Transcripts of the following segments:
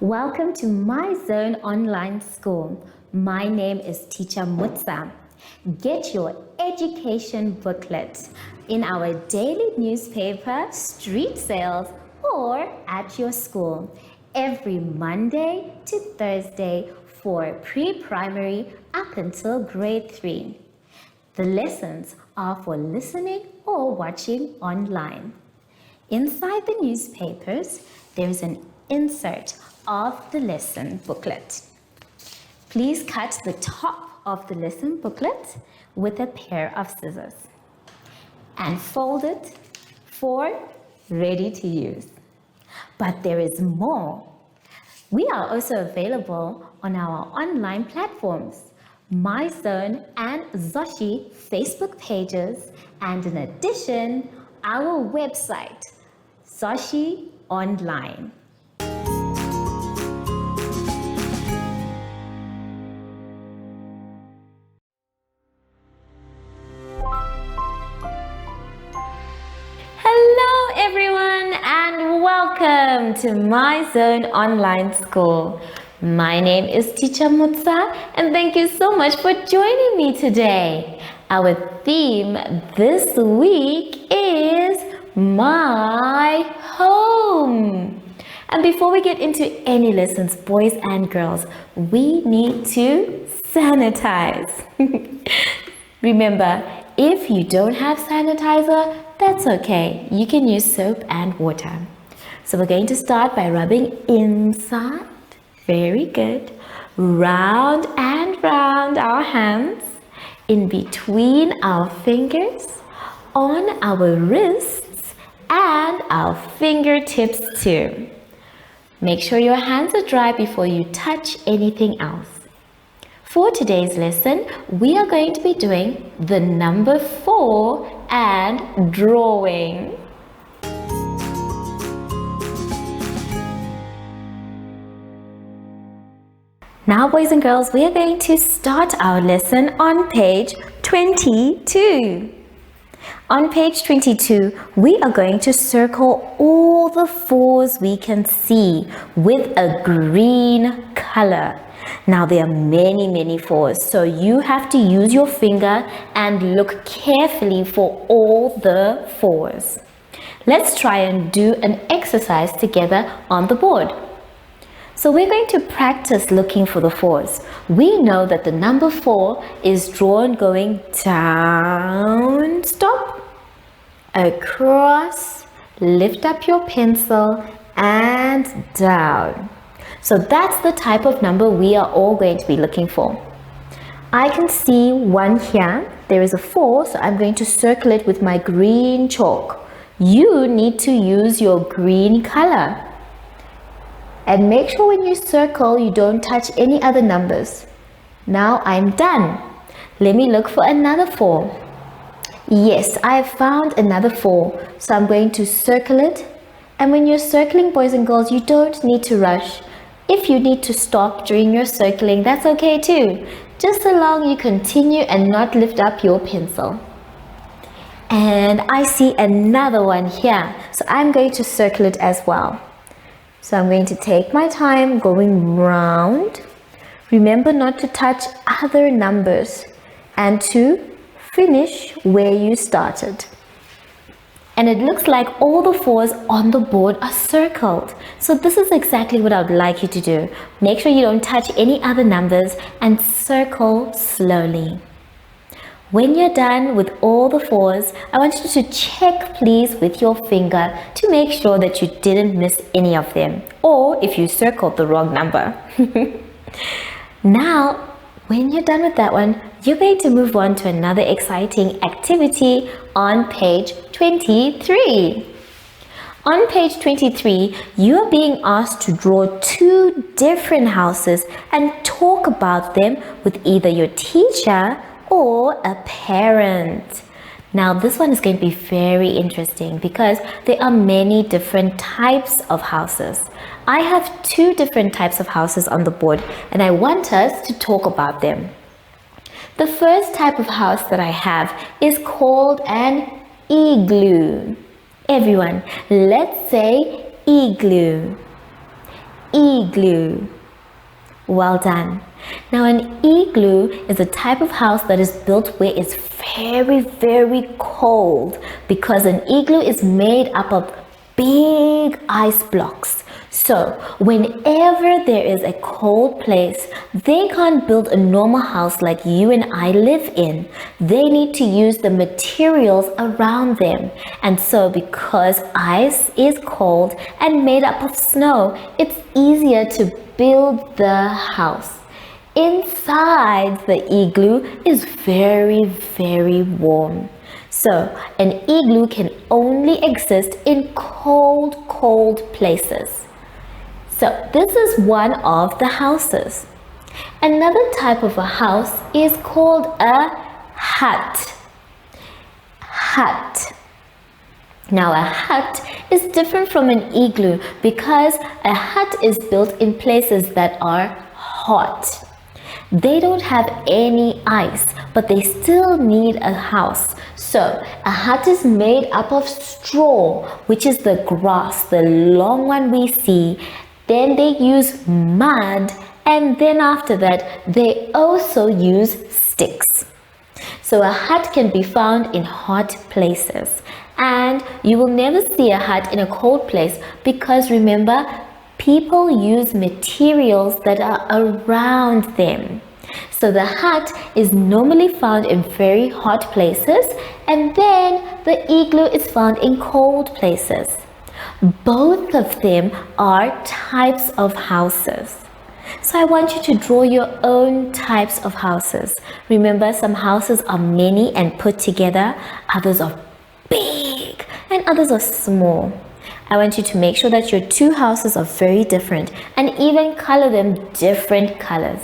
Welcome to My Zone Online School. My name is Teacher Mutsa. Get your education booklet in our daily newspaper, street sales, or at your school every Monday to Thursday for pre-primary up until grade 3. The lessons are for listening or watching online. Inside the newspapers, there is an insert of the lesson booklet. Please cut the top of the lesson booklet with a pair of scissors and fold it for ready to use. But there is more. We are also available on our online platforms, MyZone and Zoshi Facebook pages, and in addition, our website, Zoshi Online. Hello everyone and welcome to My Zone Online School. My name is Teacher Mutsa and thank you so much for joining me today. Our theme this week is My Home. And before we get into any lessons, boys and girls, we need to sanitize. Remember, if you don't have sanitizer, that's okay. You can use soap and water. So we're going to start by rubbing inside. Very good. Round and round our hands, in between our fingers, on our wrists, and our fingertips too. Make sure your hands are dry before you touch anything else. For today's lesson, we are going to be doing the number 4 and drawing. Now, boys and girls, we are going to start our lesson on page 22. On page 22, we are going to circle all the 4s we can see with a green color. Now, there are many 4s, so you have to use your finger and look carefully for all the 4s. Let's try and do an exercise together on the board. So we're going to practice looking for the 4s. We know that the number 4 is drawn going down, stop, across, lift up your pencil, and down. So that's the type of number we are all going to be looking for. I can see one here. There is a 4, so I'm going to circle it with my green chalk. You need to use your green color. And make sure when you circle, you don't touch any other numbers. Now I'm done. Let me look for another 4. Yes, I have found another 4. So I'm going to circle it. And when you're circling, boys and girls, you don't need to rush. If you need to stop during your circling, that's okay too. Just so long you continue and not lift up your pencil. And I see another one here. So I'm going to circle it as well. So I'm going to take my time going round. Remember not to touch other numbers and to finish where you started. And it looks like all the 4s on the board are circled. So this is exactly what I would like you to do. Make sure you don't touch any other numbers and circle slowly. When you're done with all the 4s, I want you to check please with your finger to make sure that you didn't miss any of them, or if you circled the wrong number. Now, when you're done with that one, you're going to move on to another exciting activity on page 23. On page 23, you are being asked to draw 2 different houses and talk about them with either your teacher or a parent. Now this one is going to be very interesting because there are many different types of houses. I have 2 different types of houses on the board and I want us to talk about them. The first type of house that I have is called an igloo. Everyone, let's say igloo. igloo. Well done. Now an igloo is a type of house that is built where it's very, very cold because an igloo is made up of big ice blocks. So whenever there is a cold place, they can't build a normal house like you and I live in. They need to use the materials around them. And so because ice is cold and made up of snow, it's easier to build the house. Inside the igloo is very, very warm. So an igloo can only exist in cold, cold places. So this is one of the houses. Another type of a house is called a hut. Hut. Now a hut is different from an igloo because a hut is built in places that are hot. They don't have any ice, but they still need a house. So a hut is made up of straw, which is the grass, the long one we see. Then they use mud, and then after that they also use sticks. So a hut can be found in hot places, and you will never see a hut in a cold place because remember, people use materials that are around them. So the hut is normally found in very hot places, and then the igloo is found in cold places. Both of them are types of houses. So I want you to draw your own types of houses. Remember, some houses are many and put together, others are big, and others are small. I want you to make sure that your two houses are very different and even color them different colors.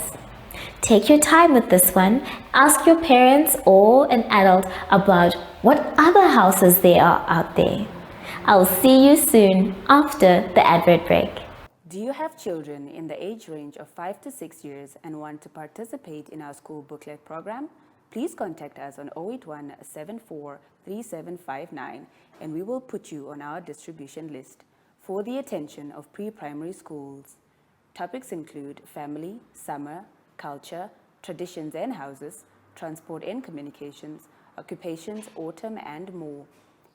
Take your time with this one. Ask your parents or an adult about what other houses there are out there. I'll see you soon after the advert break. Do you have children in the age range of 5 to 6 years and want to participate in our school booklet program? Please contact us on 081 74 3759 and we will put you on our distribution list for the attention of pre-primary schools. Topics include family, summer, culture, traditions and houses, transport and communications, occupations, autumn and more.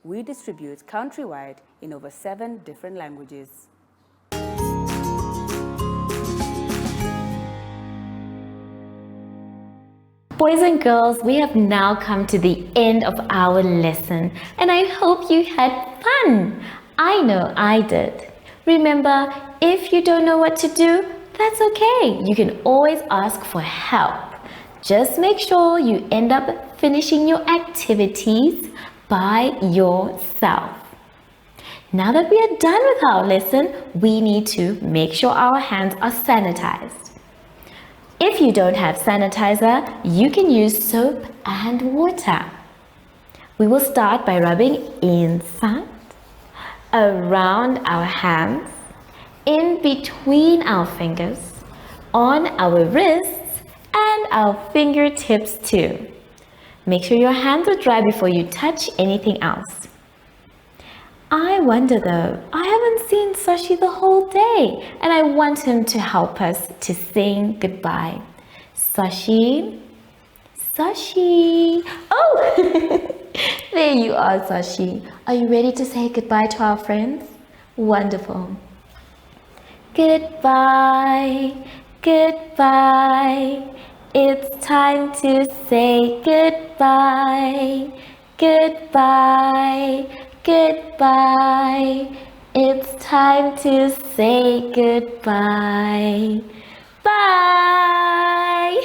We distribute countrywide in over 7 different languages. Boys and girls, we have now come to the end of our lesson and I hope you had fun. I know I did. Remember, if you don't know what to do, that's okay. You can always ask for help. Just make sure you end up finishing your activities by yourself. Now that we are done with our lesson, we need to make sure our hands are sanitized. If you don't have sanitizer, you can use soap and water. We will start by rubbing inside, around our hands, in between our fingers, on our wrists, and our fingertips too. Make sure your hands are dry before you touch anything else. I wonder though, I haven't seen Sashi the whole day and I want him to help us to sing goodbye. Sashi, Sashi. Oh, there you are, Sashi. Are you ready to say goodbye to our friends? Wonderful. Goodbye, goodbye. It's time to say goodbye, goodbye, goodbye. It's time to say goodbye. Bye.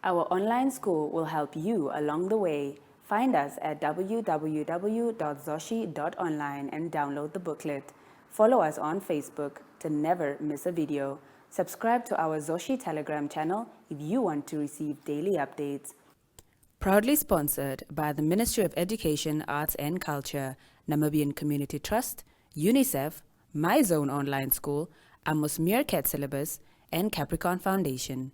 Our online school will help you along the way. Find us at www.zoshi.online and download the booklet. Follow us on Facebook to never miss a video. Subscribe to our Zoshi Telegram channel if you want to receive daily updates. Proudly sponsored by the Ministry of Education, Arts and Culture, Namibian Community Trust, UNICEF, My Zone Online School, Amos Meerkat Syllabus, and Capricorn Foundation.